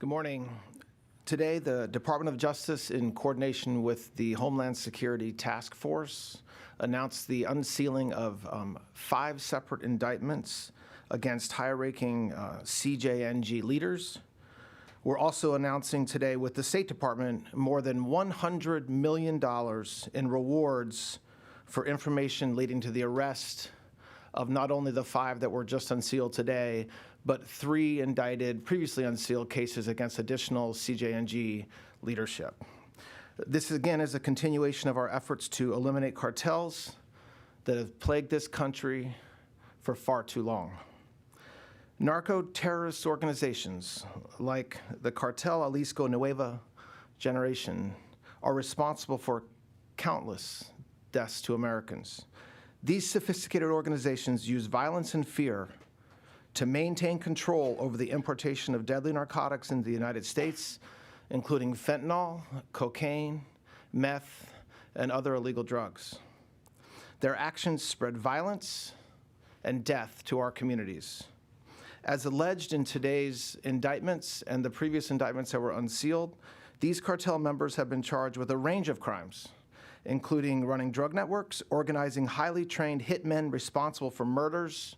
Good morning. Today, the Department of Justice, in coordination with the Homeland Security Task Force, announced the unsealing of 5 separate indictments against high-ranking CJNG leaders. We're also announcing today with the State Department more than $100 million in rewards for information leading to the arrest of not only the 5 that were just unsealed today, but 3 indicted, previously unsealed cases against additional CJNG leadership. This, again, is a continuation of our efforts to eliminate cartels that have plagued this country for far too long. Narco-terrorist organizations like the Cartel Jalisco Nueva Generation are responsible for countless deaths to Americans. These sophisticated organizations use violence and fear to maintain control over the importation of deadly narcotics into the United States, including fentanyl, cocaine, meth, and other illegal drugs. Their actions spread violence and death to our communities. As alleged in today's indictments and the previous indictments that were unsealed, these cartel members have been charged with a range of crimes, including running drug networks, organizing highly trained hitmen responsible for murders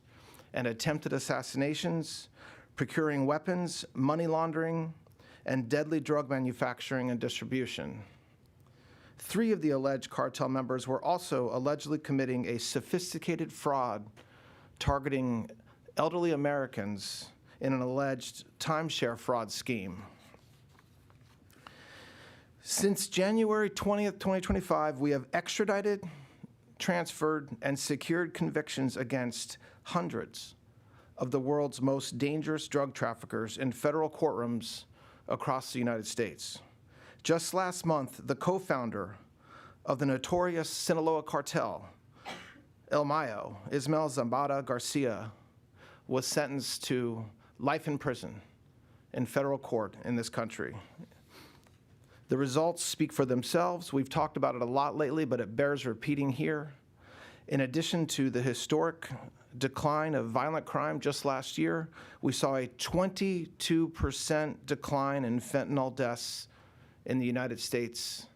and attempted assassinations, procuring weapons, money laundering, and deadly drug manufacturing and distribution. 3 of the alleged cartel members were also allegedly committing a sophisticated fraud targeting elderly Americans in an alleged timeshare fraud scheme. Since January 20th, 2025, we have extradited, transferred, and secured convictions against hundreds of the world's most dangerous drug traffickers in federal courtrooms across the United States. Just last month, the co-founder of the notorious Sinaloa cartel, El Mayo, Ismael Zambada Garcia, was sentenced to life in prison in federal court in this country. The results speak for themselves. We've talked about it a lot lately, but it bears repeating here. In addition to the historic decline of violent crime just last year, we saw a 22% decline in fentanyl deaths in the United States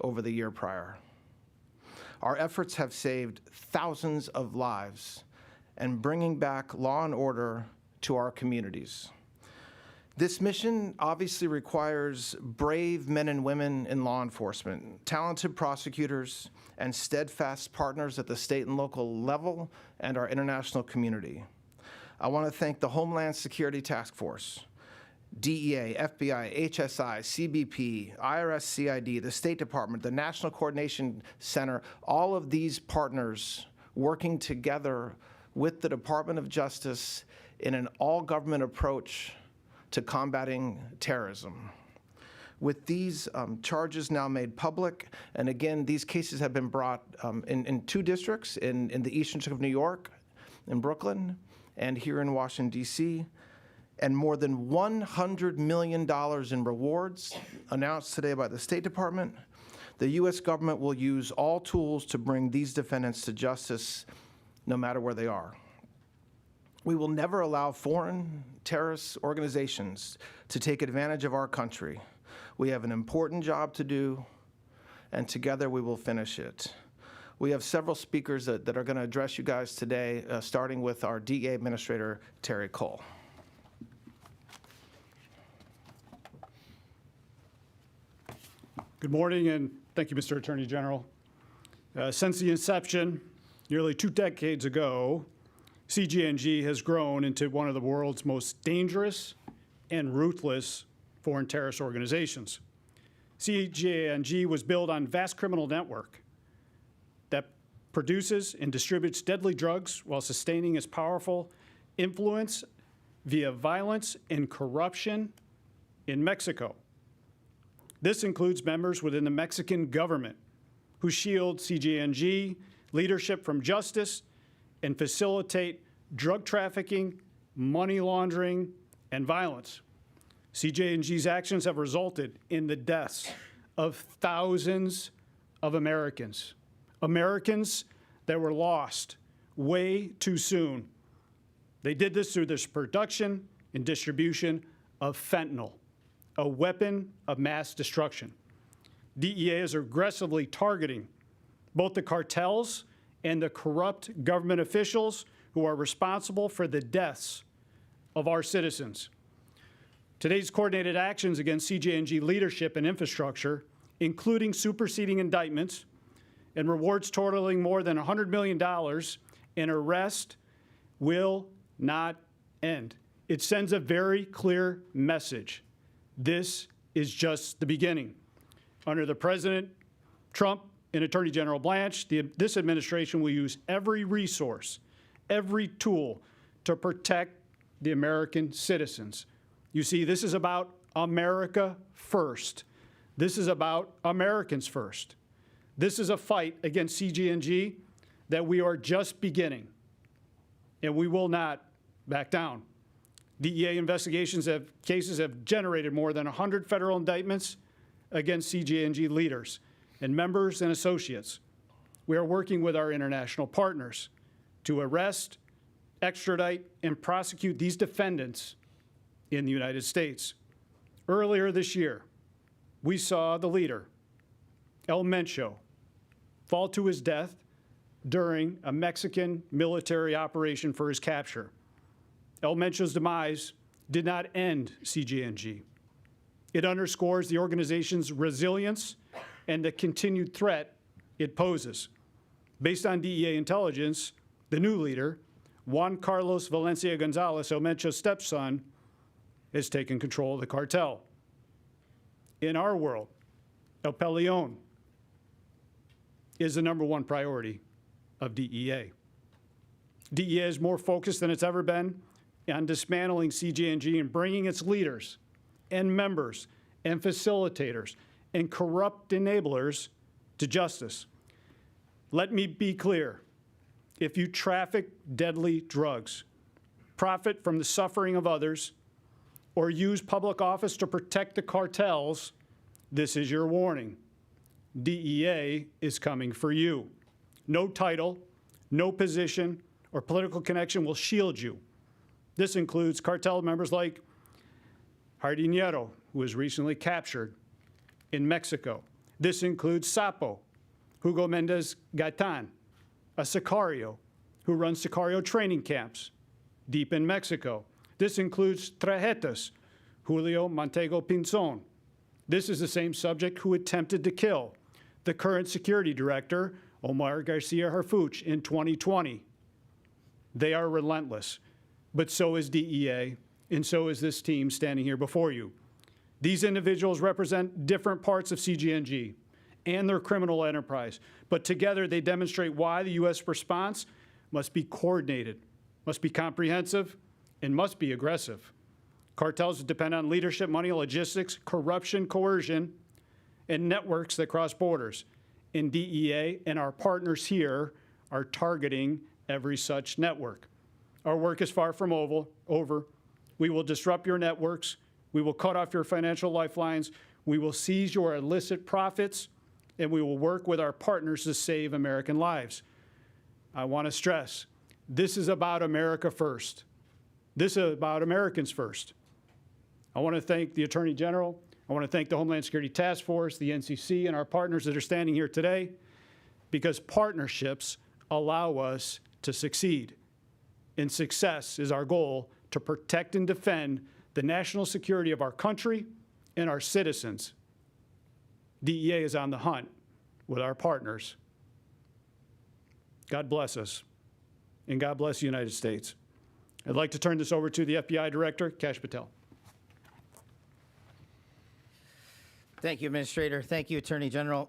over the year prior. Our efforts have saved thousands of lives and bringing back law and order to our communities. This mission obviously requires brave men and women in law enforcement, talented prosecutors, and steadfast partners at the state and local level and our international community. I want to thank the Homeland Security Task Force, DEA, FBI, HSI, CBP, IRS, CID, the State Department, the National Coordination Center, all of these partners working together with the Department of Justice in an all-government approach to combating terrorism. With these charges now made public, and again, these cases have been brought in 2 districts, in the Eastern District of New York, in Brooklyn, and here in Washington, D.C., and more than $100 million in rewards announced today by the State Department, the U.S. government will use all tools to bring these defendants to justice, no matter where they are. We will never allow foreign terrorist organizations to take advantage of our country. We have an important job to do, and together we will finish it. We have several speakers that are going to address you guys today, starting with our DEA Administrator, Terry Cole. Good morning, and thank you, Mr. Attorney General. Since the inception, nearly 2 decades ago, CJNG has grown into one of the world's most dangerous and ruthless foreign terrorist organizations. CJNG was built on a vast criminal network that produces and distributes deadly drugs while sustaining its powerful influence via violence and corruption in Mexico. This includes members within the Mexican government who shield CJNG leadership from justice and facilitate drug trafficking, money laundering, and violence. CJNG's actions have resulted in the deaths of thousands of Americans. Americans that were lost way too soon. They did this through this production and distribution of fentanyl. a weapon of mass destruction. DEA is aggressively targeting both the cartels and the corrupt government officials who are responsible for the deaths of our citizens. Today's coordinated actions against CJNG leadership and infrastructure, including superseding indictments and rewards totaling more than $100 million in arrest, will not end. It sends a very clear message. This is just the beginning. Under the President Trump and Attorney General Blanche, this administration will use every resource, every tool to protect the American citizens. You see, this is about America first. This is about Americans first. This is a fight against CJNG that we are just beginning, and we will not back down. DEA cases have generated more than 100 federal indictments against CJNG leaders and members and associates. We are working with our international partners to arrest, extradite, and prosecute these defendants in the United States. Earlier this year, we saw the leader, El Mencho, fall to his death during a Mexican military operation for his capture. El Mencho's demise did not end CJNG. It underscores the organization's resilience and the continued threat it poses. Based on DEA intelligence, the new leader, Juan Carlos Valencia Gonzalez, El Mencho's stepson, has taken control of the cartel. In our world, El Peleon is the #1 priority of DEA. DEA is more focused than it's ever been on dismantling CJNG and bringing its leaders and members and facilitators and corrupt enablers to justice. Let me be clear. If you traffic deadly drugs, profit from the suffering of others, or use public office to protect the cartels, this is your warning. DEA is coming for you. No title, no position, or political connection will shield you. This includes cartel members like Jardinero, who was recently captured in Mexico. This includes Sapo, Hugo Mendez Gaitan, a Sicario who runs Sicario training camps deep in Mexico. This includes Trajetas, Julio Montego Pinzon. This is the same subject who attempted to kill the current security director, Omar Garcia Harfuch, in 2020. They are relentless, but so is DEA, and so is this team standing here before you. These individuals represent different parts of CJNG and their criminal enterprise, but together they demonstrate why the U.S. response must be coordinated, must be comprehensive, and must be aggressive. Cartels depend on leadership, money, logistics, corruption, coercion, and networks that cross borders. And DEA and our partners here are targeting every such network. Our work is far from over. We will disrupt your networks. We will cut off your financial lifelines. We will seize your illicit profits, and we will work with our partners to save American lives. I want to stress, this is about America first. This is about Americans first. I want to thank the Attorney General. I want to thank the Homeland Security Task Force, the NCC, and our partners that are standing here today, because partnerships allow us to succeed. And success is our goal to protect and defend the national security of our country and our citizens. DEA is on the hunt with our partners. God bless us, and God bless the United States. I'd like to turn this over to the FBI Director, Kash Patel. Thank you, Administrator. Thank you, Attorney General.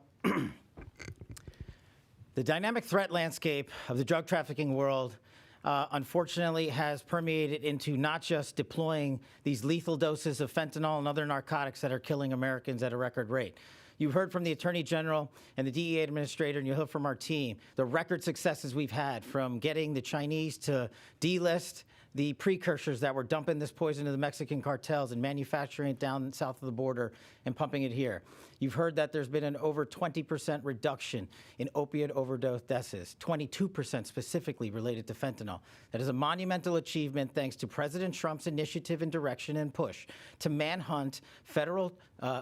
The dynamic threat landscape of the drug trafficking world unfortunately has permeated into not just deploying these lethal doses of fentanyl and other narcotics that are killing Americans at a record rate. You've heard from the Attorney General and the DEA Administrator, and you heard from our team, the record successes we've had, from getting the Chinese to delist the precursors that were dumping this poison to the Mexican cartels and manufacturing it down south of the border and pumping it here. You've heard that there's been an over 20% reduction in opiate overdose deaths, 22% specifically related to fentanyl. That is a monumental achievement thanks to President Trump's initiative and direction and push to manhunt federal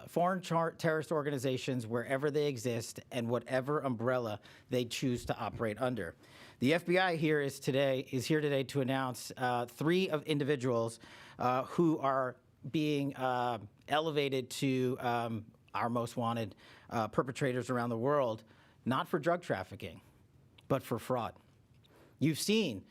foreign terrorist organizations wherever they exist and whatever umbrella they choose to operate under. The FBI here is here today to announce 3 of individuals who are being elevated to our most wanted perpetrators around the world, not for drug trafficking, but for fraud. You've seen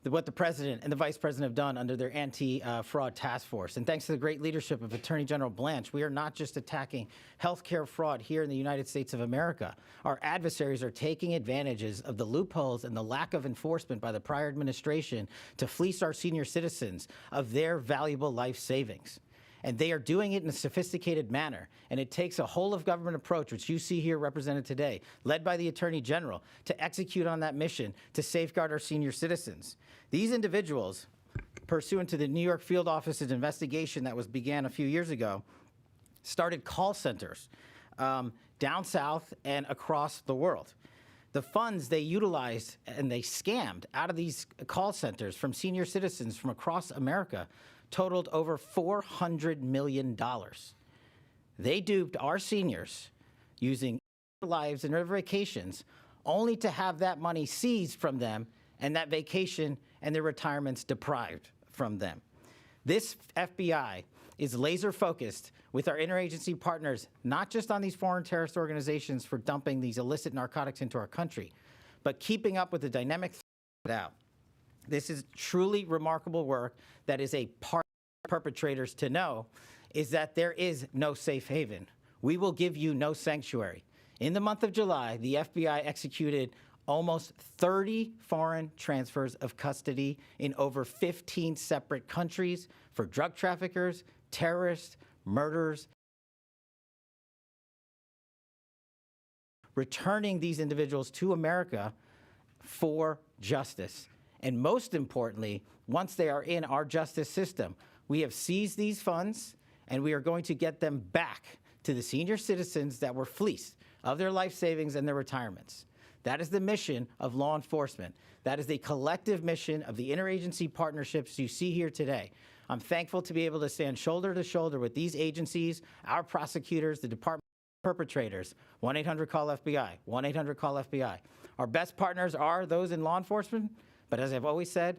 what the president and the vice president have done under their anti-fraud task force. And thanks to the great leadership of Attorney General Blanche, we are not just attacking healthcare fraud here in the United States of America. Our adversaries are taking advantages of the loopholes and the lack of enforcement by the prior administration to fleece our senior citizens of their valuable life savings. And they are doing it in a sophisticated manner. And it takes a whole-of-government approach, which you see here represented today, led by the Attorney General, to execute on that mission to safeguard our senior citizens. These individuals, pursuant to the New York Field Office's investigation that began a few years ago, started call centers down south and across the world. The funds they utilized and they scammed out of these call centers from senior citizens from across America totaled over $400 million. They duped our seniors using their lives and their vacations only to have that money seized from them and that vacation and their retirements deprived from them. This FBI is laser focused with our interagency partners, not just on these foreign terrorist organizations for dumping these illicit narcotics into our country, but keeping up with the dynamic out. This is truly remarkable work that is a part of perpetrators to know is that there is no safe haven. We will give you no sanctuary. In the month of July, the FBI executed almost 30 foreign transfers of custody in over 15 separate countries for drug traffickers, terrorists, murderers, returning these individuals to America for justice. And most importantly, once they are in our justice system, we have seized these funds and we are going to get them back to the senior citizens that were fleeced of their life savings and their retirements. That is the mission of law enforcement. That is the collective mission of the interagency partnerships you see here today. I'm thankful to be able to stand shoulder to shoulder with these agencies, our prosecutors, the Department of Perpetrators, 1-800-CALL-FBI, 1-800-CALL-FBI. Our best partners are those in law enforcement, but as I've always said,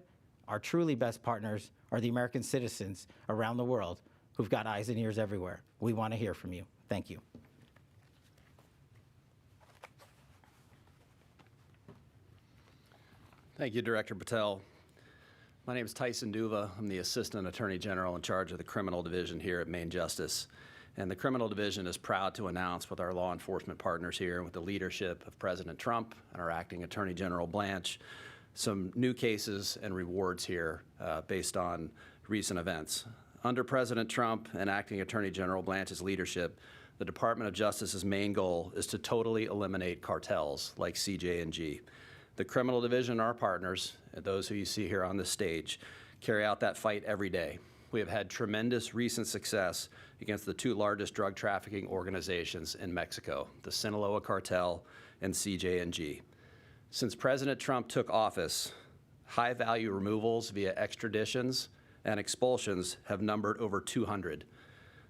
our truly best partners are the American citizens around the world who've got eyes and ears everywhere. We want to hear from you. Thank you. Thank you, Director Patel. My name is Tyson Duva. I'm the Assistant Attorney General in charge of the Criminal Division here at Maine Justice. And the Criminal Division is proud to announce with our law enforcement partners here and with the leadership of President Trump and our Acting Attorney General Blanche, some new cases and rewards here based on recent events. Under President Trump and Acting Attorney General Blanche's leadership, the Department of Justice's main goal is to totally eliminate cartels like CJ&G. The Criminal Division, our partners, and those who you see here on this stage, carry out that fight every day. We have had tremendous recent success against the 2 largest drug trafficking organizations in Mexico, the Sinaloa Cartel and CJ&G. Since President Trump took office, high-value removals via extraditions and expulsions have numbered over 200,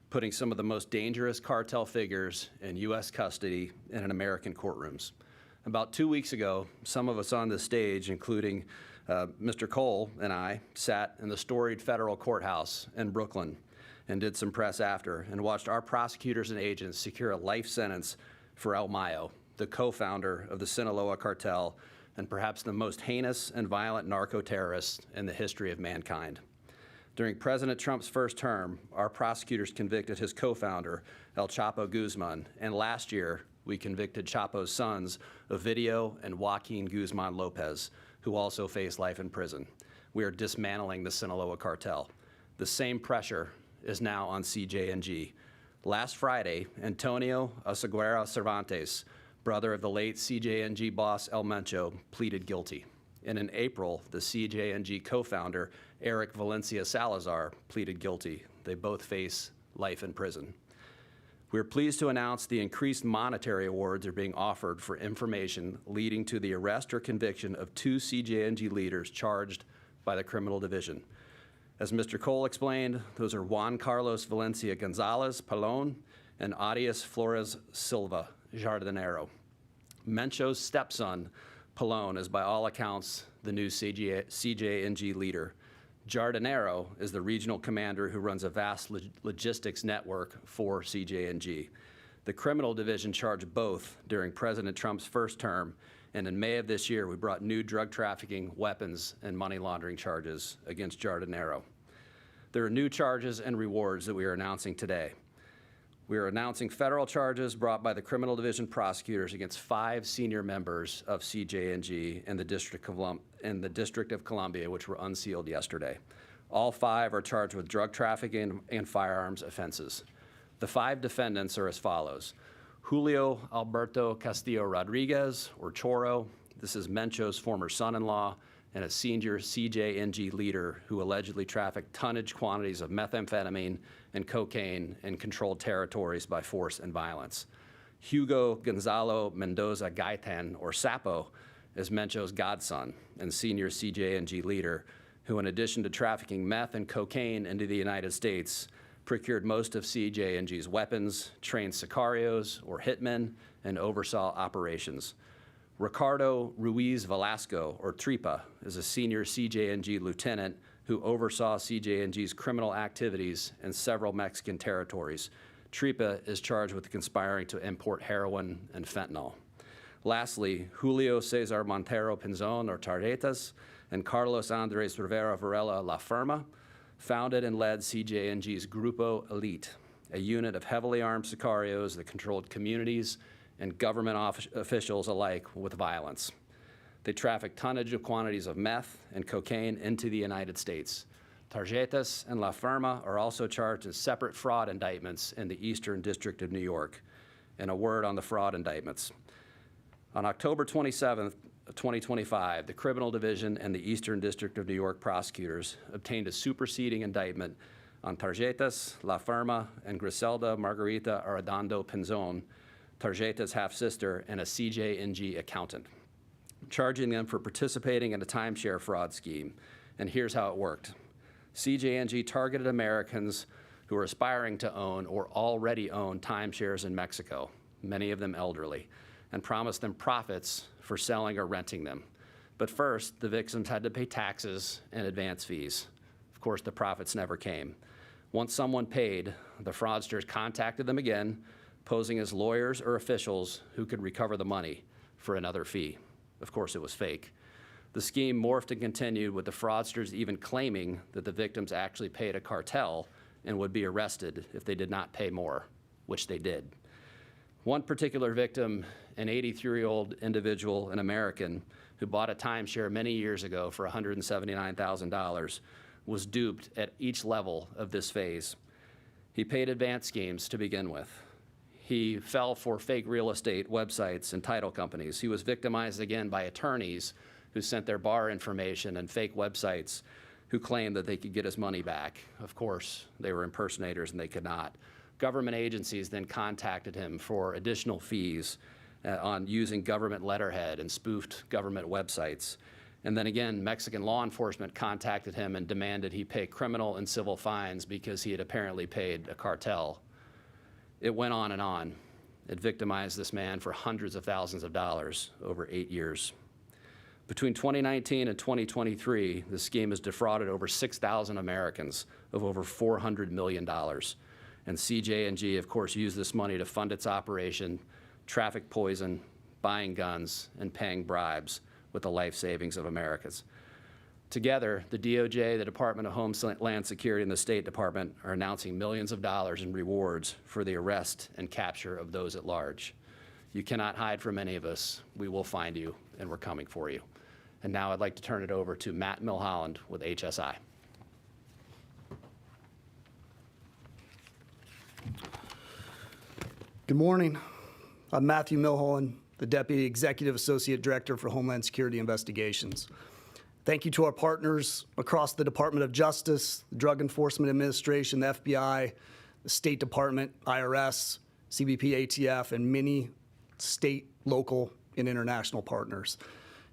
putting some of the most dangerous cartel figures in U.S. custody and in American courtrooms. About 2 weeks ago, some of us on this stage, including Mr. Cole and I, sat in the storied federal courthouse in Brooklyn and did some press after and watched our prosecutors and agents secure a life sentence for El Mayo, the co-founder of the Sinaloa Cartel and perhaps the most heinous and violent narco-terrorist in the history of mankind. During President Trump's first term, our prosecutors convicted his co-founder, El Chapo Guzman, and last year, we convicted Chapo's sons, Ovidio and Joaquin Guzman Lopez, who also face life in prison. We are dismantling the Sinaloa Cartel. The same pressure is now on CJ&G. Last Friday, Antonio Oseguera Cervantes, brother of the late CJ&G boss El Mencho, pleaded guilty. And in April, the CJNG co-founder, Eric Valencia Salazar, pleaded guilty. They both face life in prison. We are pleased to announce the increased monetary awards are being offered for information leading to the arrest or conviction of 2 CJNG leaders charged by the Criminal Division. As Mr. Cole explained, those are Juan Carlos Valencia Gonzalez Palon and Arias Flores Silva Jardinero. Mencho's stepson, Palon, is by all accounts the new CJNG leader. Jardinero is the regional commander who runs a vast logistics network for CJNG. The Criminal Division charged both during President Trump's first term, and in May of this year, we brought new drug trafficking, weapons, and money laundering charges against Jardinero. There are new charges and rewards that we are announcing today. We are announcing federal charges brought by the Criminal Division prosecutors against 5 senior members of CJNG in the District of Columbia, which were unsealed yesterday. All 5 are charged with drug trafficking and firearms offenses. The 5 defendants are as follows. Julio Alberto Castillo Rodriguez, or Choro. This is Mencho's former son-in-law and a senior CJNG leader who allegedly trafficked tonnage quantities of methamphetamine and cocaine in controlled territories by force and violence. Hugo Gonzalo Mendoza Gaitan, or Sapo, is Mencho's godson and senior CJNG leader who, in addition to trafficking meth and cocaine into the United States, procured most of CJNG's weapons, trained sicarios, or hitmen, and oversaw operations. Ricardo Ruiz Velasco, or Tripa, is a senior CJNG lieutenant who oversaw CJNG's criminal activities in several Mexican territories. Tripa is charged with conspiring to import heroin and fentanyl. Lastly, Julio Cesar Montero Pinzon, or Tarjetas, and Carlos Andres Rivera Varela La Firma founded and led CJNG's Grupo Elite, a unit of heavily armed sicarios that controlled communities and government officials alike with violence. They trafficked tonnage of quantities of meth and cocaine into the United States. Tarjetas and La Firma are also charged in separate fraud indictments in the Eastern District of New York. And a word on the fraud indictments. On October 27th, 2025, the Criminal Division and the Eastern District of New York prosecutors obtained a superseding indictment on Tarjetas, La Firma, and Griselda Margarita Arredondo Pinzon, Tarjeta's half-sister, and a CJNG accountant, charging them for participating in a timeshare fraud scheme. And here's how it worked. CJNG targeted Americans who were aspiring to own or already own timeshares in Mexico, many of them elderly, and promised them profits for selling or renting them. But first, the victims had to pay taxes and advance fees. Of course, the profits never came. Once someone paid, the fraudsters contacted them again, posing as lawyers or officials who could recover the money for another fee. Of course, it was fake. The scheme morphed and continued, with the fraudsters even claiming that the victims actually paid a cartel and would be arrested if they did not pay more, which they did. One particular victim, an 83-year-old individual, an American, who bought a timeshare many years ago for $179,000, was duped at each level of this phase. He paid advance schemes to begin with. He fell for fake real estate websites and title companies. He was victimized again by attorneys who sent their bar information and fake websites who claimed that they could get his money back. Of course, they were impersonators and they could not. Government agencies then contacted him for additional fees on using government letterhead and spoofed government websites. And then again, Mexican law enforcement contacted him and demanded he pay criminal and civil fines because he had apparently paid a cartel. It went on and on. It victimized this man for hundreds of thousands of dollars over 8 years. Between 2019 and 2023, the scheme has defrauded over 6,000 Americans of over $400 million. And CJNG, of course, used this money to fund its operation, traffic poison, buying guns, and paying bribes with the life savings of Americans. Together, the DOJ, the Department of Homeland Security, and the State Department are announcing millions of dollars in rewards for the arrest and capture of those at large. You cannot hide from any of us. We will find you, and we're coming for you. And now I'd like to turn it over to Matt Milholland with HSI. Good morning. I'm Matthew Milholland, the Deputy Executive Associate Director for Homeland Security Investigations. Thank you to our partners across the Department of Justice, the Drug Enforcement Administration, the FBI, the State Department, IRS, CBP, ATF, and many state, local, and international partners.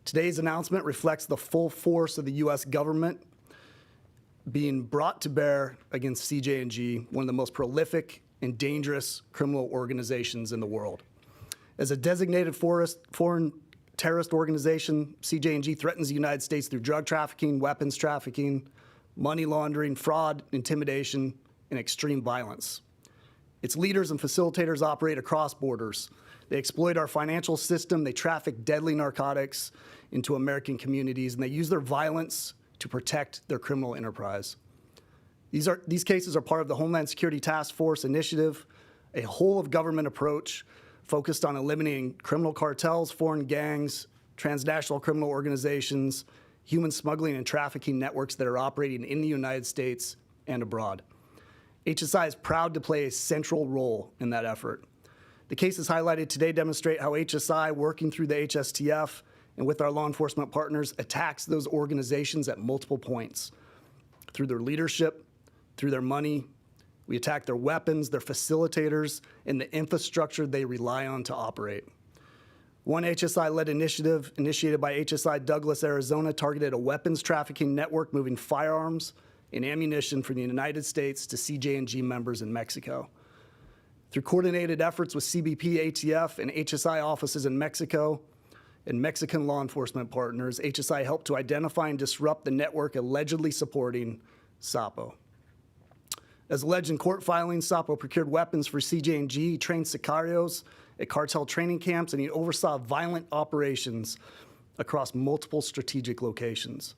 Today's announcement reflects the full force of the U.S. government being brought to bear against CJNG, one of the most prolific and dangerous criminal organizations in the world. As a designated foreign terrorist organization, CJNG threatens the United States through drug trafficking, weapons trafficking, money laundering, fraud, intimidation, and extreme violence. Its leaders and facilitators operate across borders. They exploit our financial system, they traffic deadly narcotics into American communities, and they use their violence to protect their criminal enterprise. These cases are part of the Homeland Security Task Force initiative, a whole-of-government approach focused on eliminating criminal cartels, foreign gangs, transnational criminal organizations, human smuggling and trafficking networks that are operating in the United States and abroad. HSI is proud to play a central role in that effort. The cases highlighted today demonstrate how HSI, working through the HSTF and with our law enforcement partners, attacks those organizations at multiple points. Through their leadership, through their money, we attack their weapons, their facilitators, and the infrastructure they rely on to operate. One HSI-led initiative initiated by HSI Douglas, Arizona, targeted a weapons trafficking network moving firearms and ammunition from the United States to CJNG members in Mexico. Through coordinated efforts with CBP, ATF, and HSI offices in Mexico and Mexican law enforcement partners, HSI helped to identify and disrupt the network allegedly supporting SAPO. As alleged in court filings, SAPO procured weapons for CJNG, trained sicarios at cartel training camps, and he oversaw violent operations across multiple strategic locations.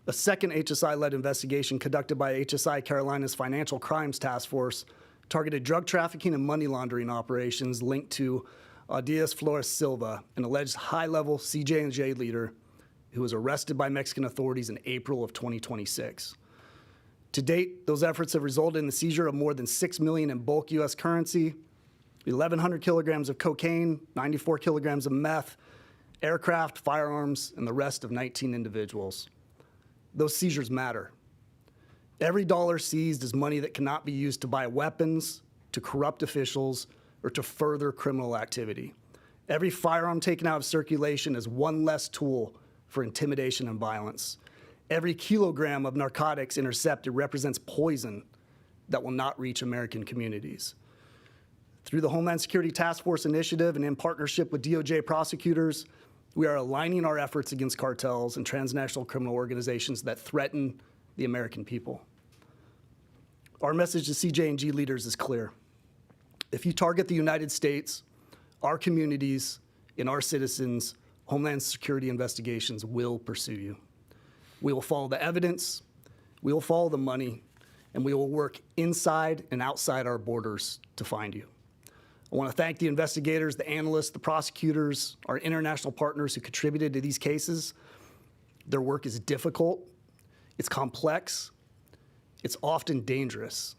A second HSI-led investigation conducted by HSI Carolina's Financial Crimes Task Force targeted drug trafficking and money laundering operations linked to Diaz Flores Silva, an alleged high-level CJNG leader who was arrested by Mexican authorities in April of 2026. To date, those efforts have resulted in the seizure of more than $6 million in bulk U.S. currency, 1,100 kilograms of cocaine, 94 kilograms of meth, aircraft, firearms, and the rest of 19 individuals. Those seizures matter. Every dollar seized is money that cannot be used to buy weapons, to corrupt officials, or to further criminal activity. Every firearm taken out of circulation is one less tool for intimidation and violence. Every kilogram of narcotics intercepted represents poison that will not reach American communities. Through the Homeland Security Task Force initiative and in partnership with DOJ prosecutors, we are aligning our efforts against cartels and transnational criminal organizations that threaten the American people. Our message to CJNG leaders is clear. If you target the United States, our communities, and our citizens, Homeland Security investigations will pursue you. We will follow the evidence, we will follow the money, and we will work inside and outside our borders to find you. I want to thank the investigators, the analysts, the prosecutors, our international partners who contributed to these cases. Their work is difficult, it's complex, it's often dangerous,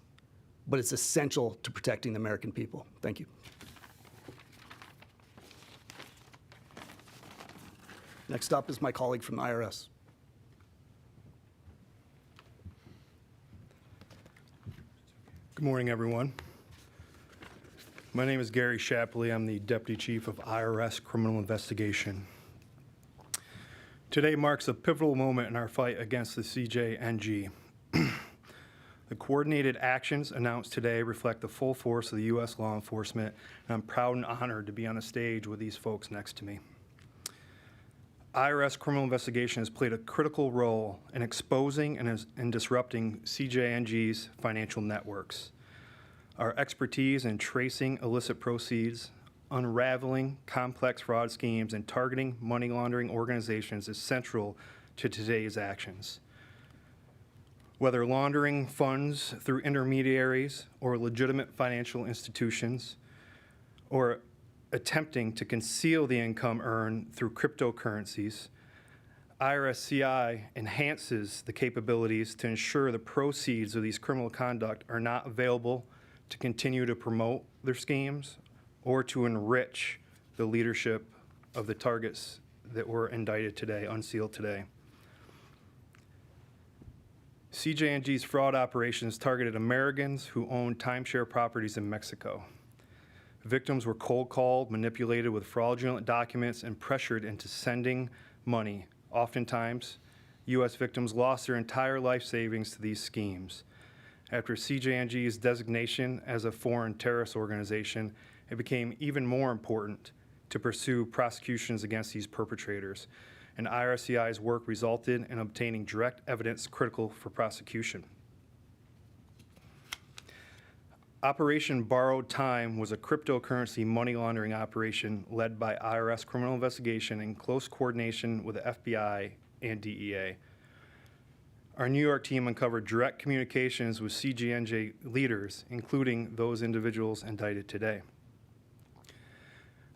but it's essential to protecting the American people. Thank you. Next up is my colleague from the IRS. Good morning, everyone. My name is Gary Shapley. I'm the Deputy Chief of IRS Criminal Investigation. Today marks a pivotal moment in our fight against the CJNG. The coordinated actions announced today reflect the full force of the U.S. law enforcement, and I'm proud and honored to be on a stage with these folks next to me. IRS Criminal Investigation has played a critical role in exposing and disrupting CJNG's financial networks. Our expertise in tracing illicit proceeds, unraveling complex fraud schemes, and targeting money laundering organizations is central to today's actions. Whether laundering funds through intermediaries or legitimate financial institutions, or attempting to conceal the income earned through cryptocurrencies, IRS-CI enhances the capabilities to ensure the proceeds of these criminal conduct are not available to continue to promote their schemes or to enrich the leadership of the targets that were indicted today, unsealed today. CJ&G's fraud operations targeted Americans who owned timeshare properties in Mexico. Victims were cold called, manipulated with fraudulent documents, and pressured into sending money. Oftentimes, U.S. victims lost their entire life savings to these schemes. After CJ&G's designation as a foreign terrorist organization, it became even more important to pursue prosecutions against these perpetrators, and IRCI's work resulted in obtaining direct evidence critical for prosecution. Operation Borrowed Time was a cryptocurrency money laundering operation led by IRS Criminal Investigation in close coordination with the FBI and DEA. Our New York team uncovered direct communications with CJ&G leaders, including those individuals indicted today.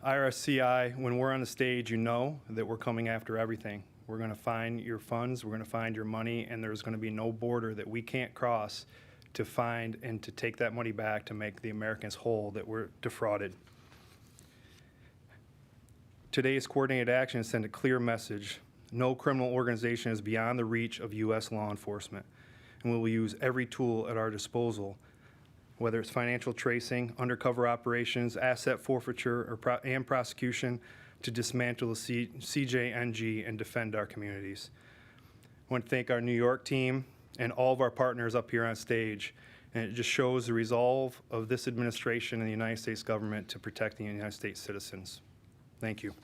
IRSCI, when we're on the stage, you know that we're coming after everything. We're going to find your funds, we're going to find your money, and there's going to be no border that we can't cross to find and to take that money back to make the Americans whole that were defrauded. Today's coordinated actions send a clear message. No criminal organization is beyond the reach of U.S. law enforcement, and we will use every tool at our disposal, whether it's financial tracing, undercover operations, asset forfeiture, and prosecution, to dismantle the CJ&G and defend our communities. I want to thank our New York team and all of our partners up here on stage, and it just shows the resolve of this administration and the United States government to protect the United States citizens. Thank you.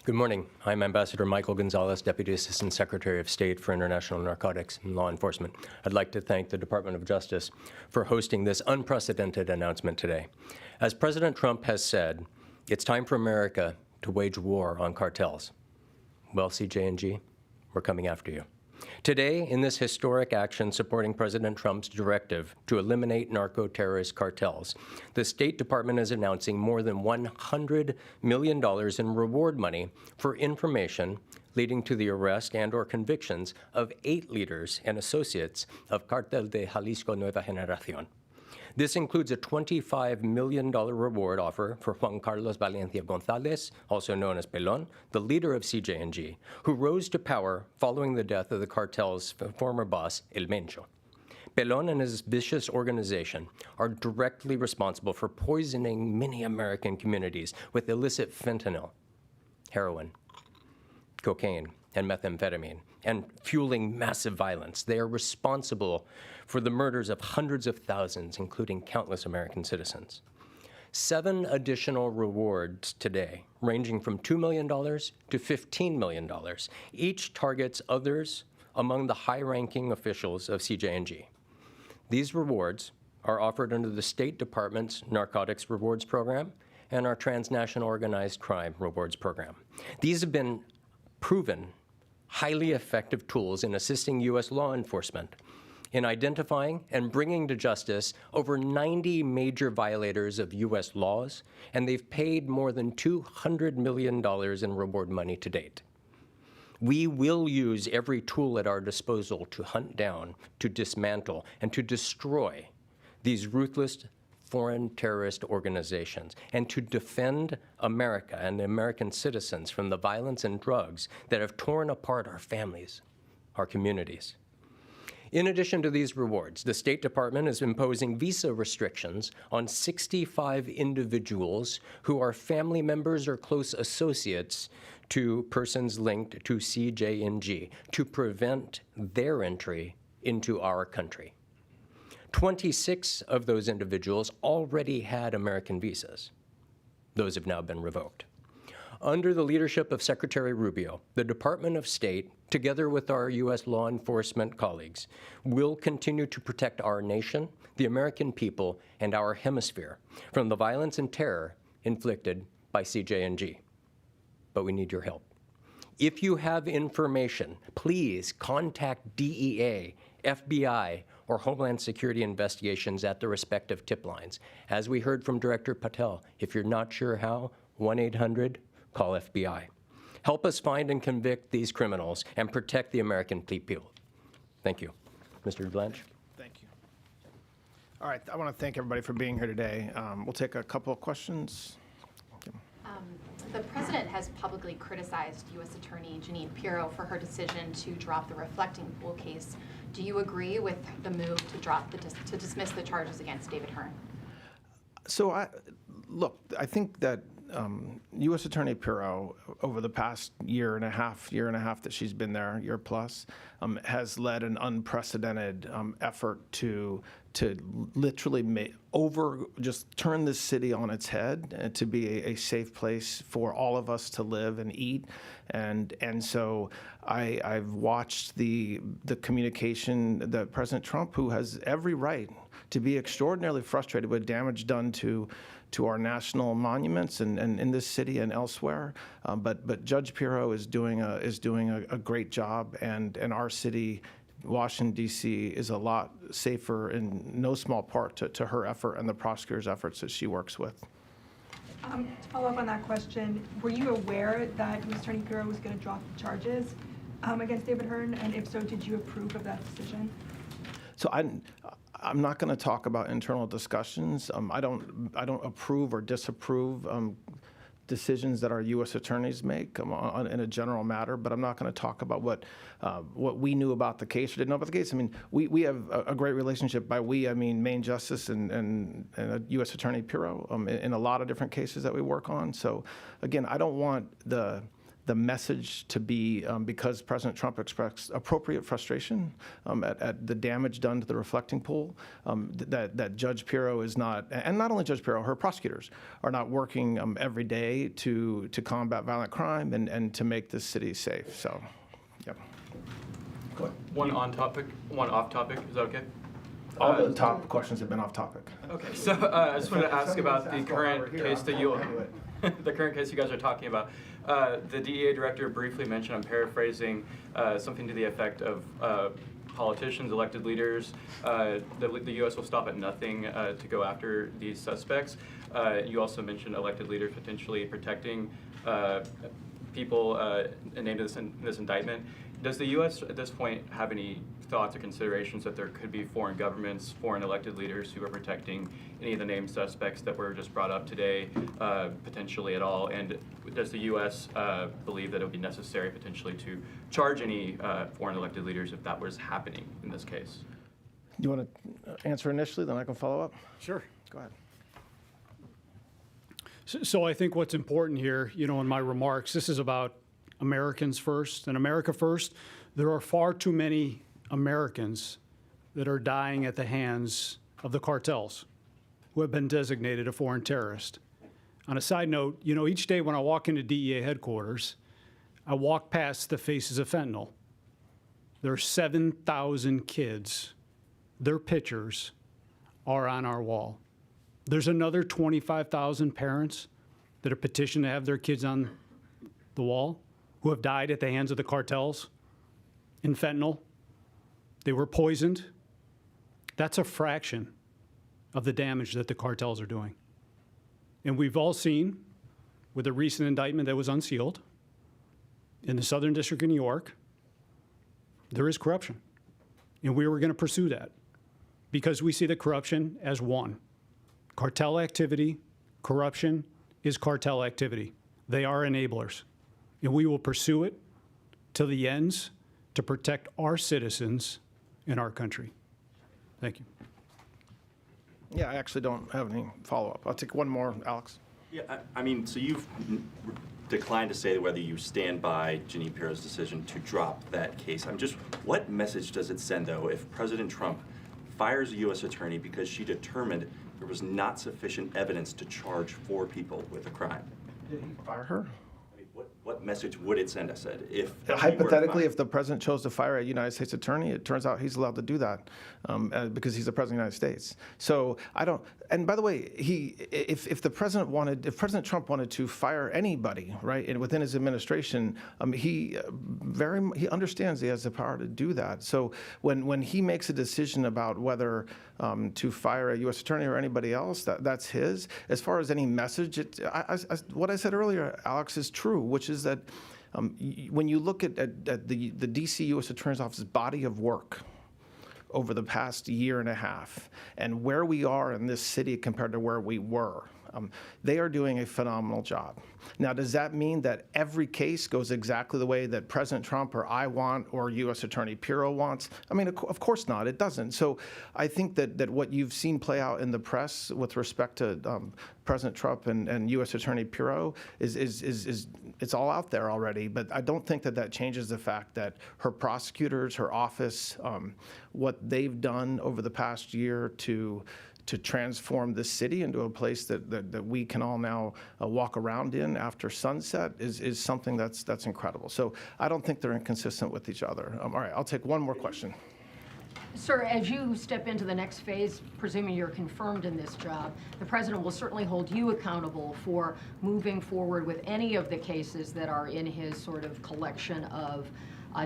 Good morning. I'm Ambassador Michael Gonzalez, Deputy Assistant Secretary of State for International Narcotics and Law Enforcement. I'd like to thank the Department of Justice for hosting this unprecedented announcement today. As President Trump has said, it's time for America to wage war on cartels. Well, CJ&G, we're coming after you. Today, in this historic action supporting President Trump's directive to eliminate narco-terrorist cartels, the State Department is announcing more than $100 million in reward money for information leading to the arrest and/or convictions of 8 leaders and associates of Cartel de Jalisco Nueva Generación. This includes a $25 million reward offer for Juan Carlos Valencia Gonzalez, also known as Pelon, the leader of CJ&G, who rose to power following the death of the cartel's former boss, El Mencho. Pelon and his vicious organization are directly responsible for poisoning many American communities with illicit fentanyl, heroin, cocaine, and methamphetamine, and fueling massive violence. They are responsible for the murders of hundreds of thousands, including countless American citizens. 7 additional rewards today, ranging from $2 million to $15 million, each targets others among the high-ranking officials of CJ&G. These rewards are offered under the State Department's Narcotics Rewards Program and our Transnational Organized Crime Rewards Program. These have been proven highly effective tools in assisting U.S. law enforcement in identifying and bringing to justice over 90 major violators of U.S. laws, and they've paid more than $200 million in reward money to date. We will use every tool at our disposal to hunt down, to dismantle, and to destroy these ruthless foreign terrorist organizations, and to defend America and the American citizens from the violence and drugs that have torn apart our families, our communities. In addition to these rewards, the State Department is imposing visa restrictions on 65 individuals who are family members or close associates to persons linked to CJ&G to prevent their entry into our country. 26 of those individuals already had American visas. Those have now been revoked. Under the leadership of Secretary Rubio, the Department of State, together with our U.S. law enforcement colleagues, will continue to protect our nation, the American people, and our hemisphere from the violence and terror inflicted by CJ&G. But we need your help. If you have information, please contact DEA, FBI, or Homeland Security investigations at the respective tip lines. As we heard from Director Patel, if you're not sure how, 1-800, call FBI. Help us find and convict these criminals and protect the American people. Thank you. Mr. Blanche? Thank you. All right, I want to thank everybody for being here today. We'll take a couple of questions. Get The president has publicly criticized U.S. Attorney Jeanine Pirro for her decision to drop the reflecting pool case. Do you agree with the move to dismiss the charges against David Hearn? So I think that U.S. Attorney Pirro, over the past year and a half that she's been there, year plus, has led an unprecedented effort to literally just turn this city on its head and to be a safe place for all of us to live and eat. And so I've watched the communication that President Trump, who has every right to be extraordinarily frustrated with damage done to our national monuments and in this city and elsewhere. But Judge Pirro is doing a great job, and our city, Washington, D.C., is a lot safer in no small part to her effort and the prosecutor's efforts that she works with. To follow up on that question, were you aware that U.S. Attorney Pirro was going to drop the charges against David Hearn? And if so, did you approve of that decision? So I'm not going to talk about internal discussions. I don't approve or disapprove decisions that our U.S. attorneys make in a general matter, but I'm not going to talk about what we knew about the case or didn't know about the case. I mean, we have a great relationship. By we, I mean Main Justice and U.S. Attorney Pirro in a lot of different cases that we work on. So again, I don't want the message to be because President Trump expressed appropriate frustration at the damage done to the reflecting pool, that Judge Pirro is not, and not only Judge Pirro, her prosecutors are not working every day to combat violent crime and to make this city safe. So, yep. Go ahead. One on topic, one off topic. Is that okay? All the top questions have been off topic. Okay, so I just wanted to ask about the current case that the current case you guys are talking about. The DEA director briefly mentioned, I'm paraphrasing, something to the effect of politicians, elected leaders, the U.S. will stop at nothing to go after these suspects. You also mentioned elected leaders potentially protecting people named in this indictment. Does the U.S. at this point have any thoughts or considerations that there could be foreign governments, foreign elected leaders who are protecting any of the named suspects that were just brought up today, potentially at all? And does the U.S. Believe that it would be necessary potentially to charge any foreign elected leaders if that was happening in this case? You want to answer initially, then I can follow up? Sure. Go ahead. So I think what's important here, in my remarks, this is about Americans first and America first. There are far too many Americans that are dying at the hands of the cartels who have been designated a foreign terrorist. On a side note, each day when I walk into DEA headquarters, I walk past the faces of fentanyl. There are 7,000 kids. Their pictures are on our wall. There's another 25,000 parents that have petitioned to have their kids on the wall who have died at the hands of the cartels in fentanyl. They were poisoned. That's a fraction of the damage that the cartels are doing. And we've all seen with a recent indictment that was unsealed in the Southern District of New York, there is corruption. And we were going to pursue that because we see the corruption as one. Cartel activity, corruption is cartel activity. They are enablers. And we will pursue it to the ends to protect our citizens in our country. Thank you. Yeah, I actually don't have any follow-up. I'll take one more, Alex. Yeah, I mean, so you've declined to say whether you stand by Jeanine Pirro's decision to drop that case. What message does it send, though, if President Trump fires a U.S. attorney because she determined there was not sufficient evidence to charge 4 people with a crime? Did he fire her? I mean, what message would it send us, Ed, if Hypothetically, if the president chose to fire a United States attorney, it turns out he's allowed to do that because he's the president of the United States. So I don't. And by the way, if President Trump wanted to fire anybody, right, and within his administration, he understands he has the power to do that. So when he makes a decision about whether to fire a U.S. attorney or anybody else, that's his. As far as any message, what I said earlier, Alex, is true, which is that when you look at the D.C. U.S. Attorney's Office's body of work, over the past year and a half and where we are in this city compared to where we were, they are doing a phenomenal job. Now, does that mean that every case goes exactly the way that President Trump or I want or U.S. Attorney Pirro wants? I mean, of course not. It doesn't. So I think that what you've seen play out in the press with respect to President Trump and U.S. Attorney Pirro is it's all out there already. But I don't think that changes the fact that her prosecutors, her office, what they've done over the past year to transform this city into a place that we can all now walk around in after sunset is something that's incredible. So I don't think they're inconsistent with each other. All right, I'll take one more question. Sir, as you step into the next phase, presuming you're confirmed in this job, the president will certainly hold you accountable for moving forward with any of the cases that are in his sort of collection of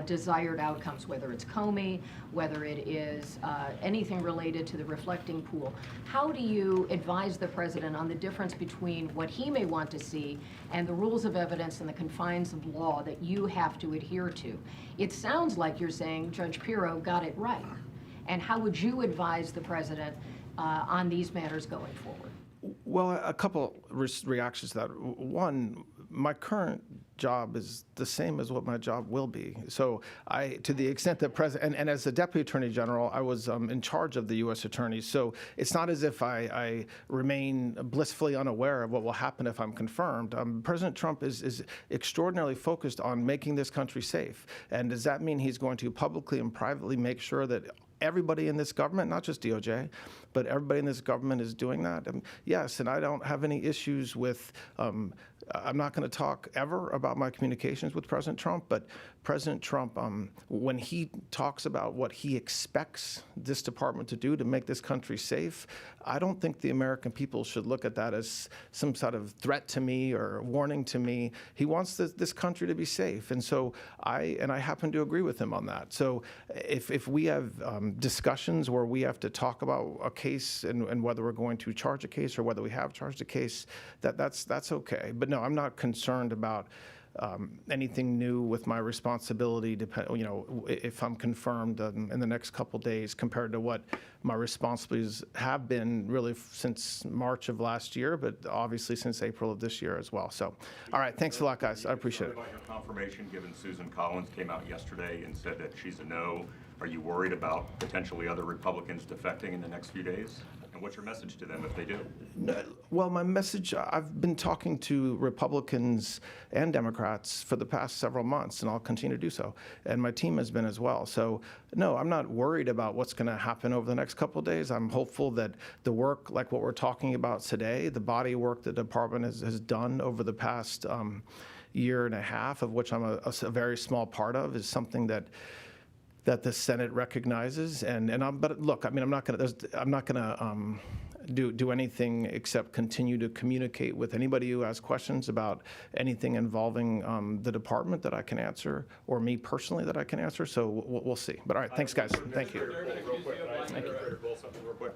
desired outcomes, whether it's Comey, whether it is anything related to the reflecting pool. How do you advise the president on the difference between what he may want to see and the rules of evidence and the confines of law that you have to adhere to? It sounds like you're saying Judge Pirro got it right. And how would you advise the president on these matters going forward? Well, a couple reactions to that. One, my current job is the same as what my job will be. So to the extent that President, and as the Deputy Attorney General, I was in charge of the U.S. attorneys. So it's not as if I remain blissfully unaware of what will happen if I'm confirmed. President Trump is extraordinarily focused on making this country safe. And does that mean he's going to publicly and privately make sure that everybody in this government, not just DOJ, but everybody in this government is doing that? Yes, and I don't have any issues with, I'm not going to talk ever about my communications with President Trump, but President Trump, when he talks about what he expects this department to do to make this country safe, I don't think the American people should look at that as some sort of threat to me or warning to me. He wants this country to be safe, and so I happen to agree with him on that. So if we have discussions where we have to talk about a case and whether we're going to charge a case or whether we have charged a case, that's okay. But no, I'm not concerned about anything new with my responsibility, if I'm confirmed in the next couple days compared to what my responsibilities have been really since March of last year, but obviously since April of this year as well. So, all right, thanks a lot, guys. I appreciate it. About your confirmation, given Susan Collins came out yesterday and said that she's a no, are you worried about potentially other Republicans defecting in the next few days? And what's your message to them if they do? Well, my message, I've been talking to Republicans and Democrats for the past several months, and I'll continue to do so. And my team has been as well. So, no, I'm not worried about what's going to happen over the next couple of days. I'm hopeful that the work, like what we're talking about today, the body work the department has done over the past year and a half, of which I'm a very small part of, is something that the Senate recognizes, but look, I mean, I'm not going to do anything except continue to communicate with anybody who has questions about anything involving the department that I can answer, or me personally that I can answer. So we'll see. But all right, thanks, guys. Thank you. Thank you. Real quick.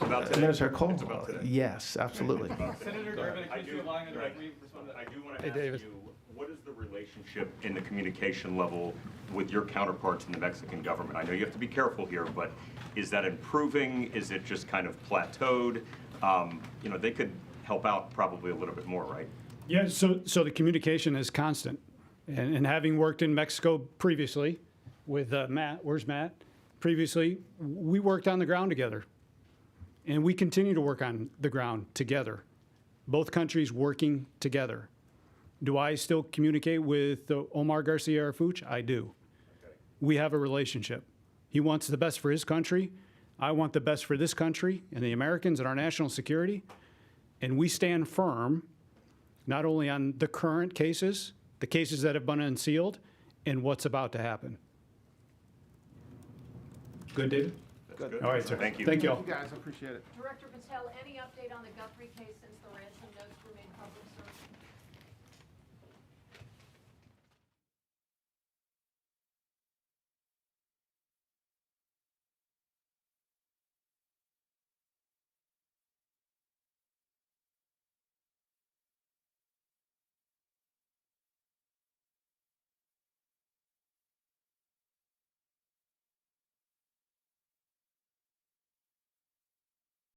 Administrator Cole? Yes, absolutely. Senator Durbin, accused you of lying under oath. Will you respond to that? I do want to ask you, what is the relationship in the communication level with your counterparts in the Mexican government? I know you have to be careful here, but is that improving? Is it just kind of plateaued? They could help out probably a little bit more, right? Yeah, so the communication is constant. And having worked in Mexico previously with Matt, where's Matt? Previously, we worked on the ground together. And we continue to work on the ground together. Both countries working together. Do I still communicate with Omar Garcia Harfuch? I do. Okay. We have a relationship. He wants the best for his country. I want the best for this country and the Americans and our national security. And we stand firm, not only on the current cases, the cases that have been unsealed, and what's about to happen. Good, David? That's good. All right, sir. Thank you. Thank you all. Thank you, guys. I appreciate it. Director Patel, any update on the Guthrie case since the ransom notes were made public,